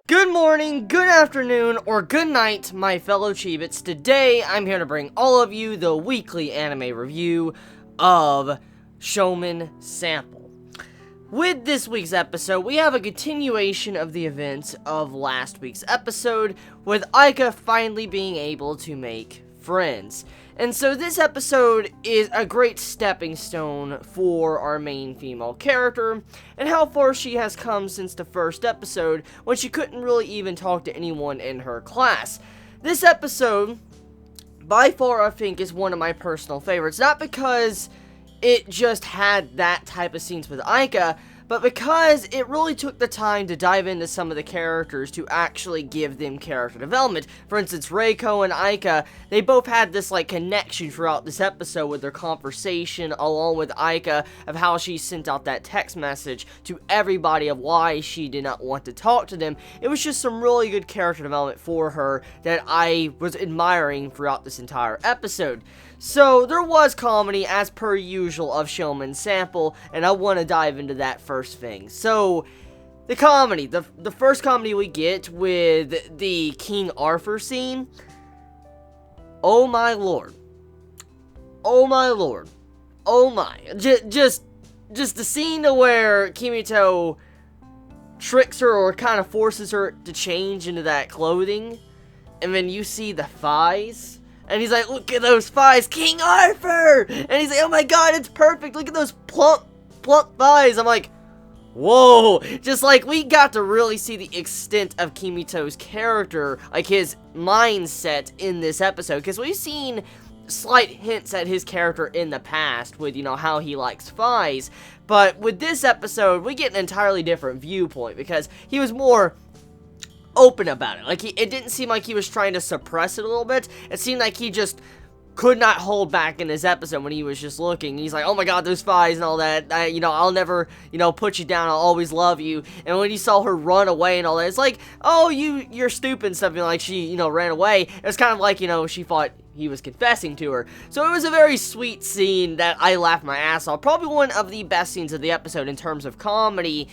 Good morning, good afternoon, or good night, my fellow Chibits. Today, I'm here to bring all of you the weekly anime review of Shomin Sample. With this week's episode, we have a continuation of the events of last week's episode, with Aika finally being able to make friends. And so this episode is a great stepping stone for our main female character, and how far she has come since the first episode, when she couldn't really even talk to anyone in her class. This episode, by far, I think, is one of my personal favorites, not because it just had that type of scenes with Aika, but because it really took the time to dive into some of the characters to actually give them character development. For instance, Reiko and Aika, they both had this connection throughout this episode with their conversation, along with Aika, of how she sent out that text message to everybody of why she did not want to talk to them. It was just some really good character development for her that I was admiring throughout this entire episode. So, there was comedy, as per usual, of Shomin Sample, and I want to dive into that first thing. So, the comedy. The first comedy we get with the King Arthur scene. Oh my lord. Oh my lord. Oh my. Just the scene to where Kimito tricks her or kind of forces her to change into that clothing, and then you see the thighs. And he's like, look at those thighs, King Arthur! And he's like, oh my god, it's perfect, look at those plump thighs. I'm like, whoa. Just we got to really see the extent of Kimito's character, his mindset in this episode. Because we've seen slight hints at his character in the past with, how he likes thighs. But with this episode, we get an entirely different viewpoint, because he was more open about it. It didn't seem like he was trying to suppress it a little bit. It seemed like he just could not hold back in this episode when he was just looking. He's like, oh my god, those thighs and all that. I'll never, put you down. I'll always love you. And when you saw her run away and all that, it's like, oh, you're stupid and stuff. She, ran away. It was kind of like, she thought he was confessing to her. So it was a very sweet scene that I laughed my ass off. Probably one of the best scenes of the episode in terms of comedy,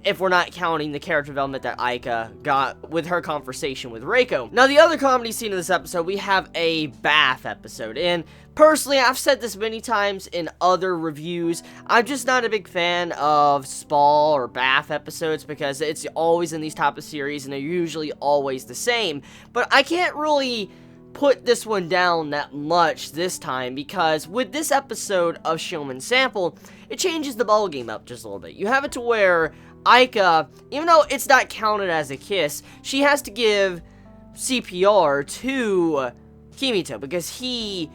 if we're not counting the character development that Aika got with her conversation with Reiko. Now, the other comedy scene of this episode, we have a bath episode. And personally, I've said this many times in other reviews, I'm just not a big fan of spa or bath episodes, because it's always in these type of series, and they're usually always the same. But I can't really put this one down that much this time, because with this episode of Shomin Sample, it changes the ballgame up just a little bit. You have it to where Aika, even though it's not counted as a kiss, she has to give CPR to Kimito because he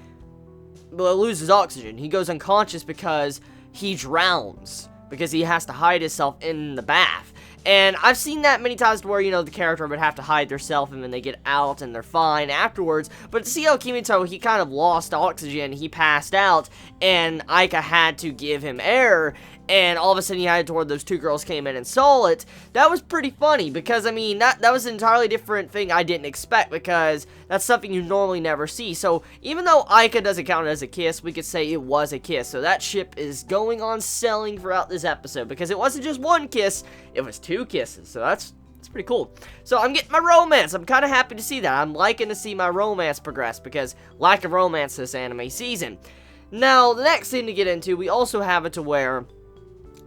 loses oxygen. He goes unconscious because he drowns, because he has to hide himself in the bath. And I've seen that many times where, the character would have to hide themselves and then they get out and they're fine afterwards. But to see how Kimito, he kind of lost oxygen, he passed out, and Aika had to give him air, and all of a sudden he had to where those two girls came in and saw it. That was pretty funny, because, that was an entirely different thing I didn't expect, because that's something you normally never see. So, even though Aika doesn't count it as a kiss, we could say it was a kiss. So that ship is going on selling throughout this episode, because it wasn't just one kiss, it was two kisses. So that's pretty cool. So I'm getting my romance. I'm kind of happy to see that. I'm liking to see my romance progress, because lack of romance this anime season. Now, the next thing to get into, we also have it to where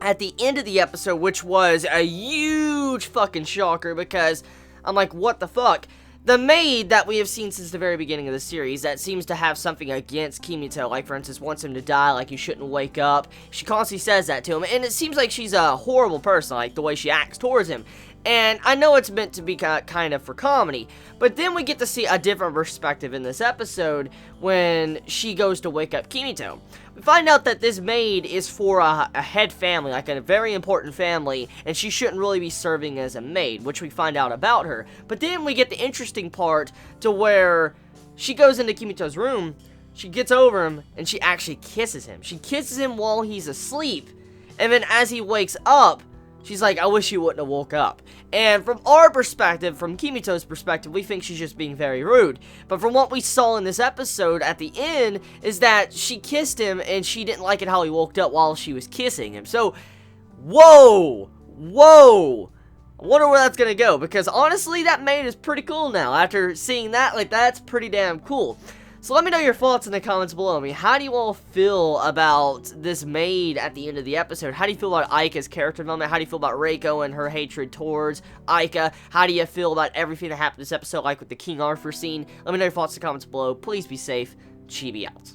at the end of the episode, which was a huge fucking shocker, because I'm like, what the fuck? The maid that we have seen since the very beginning of the series that seems to have something against Kimito, for instance, wants him to die, you shouldn't wake up. She constantly says that to him, and it seems like she's a horrible person, the way she acts towards him. And I know it's meant to be kind of for comedy, but then we get to see a different perspective in this episode when she goes to wake up Kimito. We find out that this maid is for a head family, a very important family, and she shouldn't really be serving as a maid, which we find out about her. But then we get the interesting part to where she goes into Kimito's room, she gets over him, and she actually kisses him. She kisses him while he's asleep, and then as he wakes up, she's like, I wish you wouldn't have woke up. And from our perspective, from Kimito's perspective, we think she's just being very rude. But from what we saw in this episode at the end, is that she kissed him and she didn't like it how he woke up while she was kissing him. So, whoa! Whoa! I wonder where that's gonna go, because honestly, that maid is pretty cool now. After seeing that, like, that's pretty damn cool. So let me know your thoughts in the comments below. I mean, how do you all feel about this maid at the end of the episode? How do you feel about Aika's character development? How do you feel about Reiko and her hatred towards Aika? How do you feel about everything that happened this episode, like with the King Arthur scene? Let me know your thoughts in the comments below. Please be safe. Chibi out.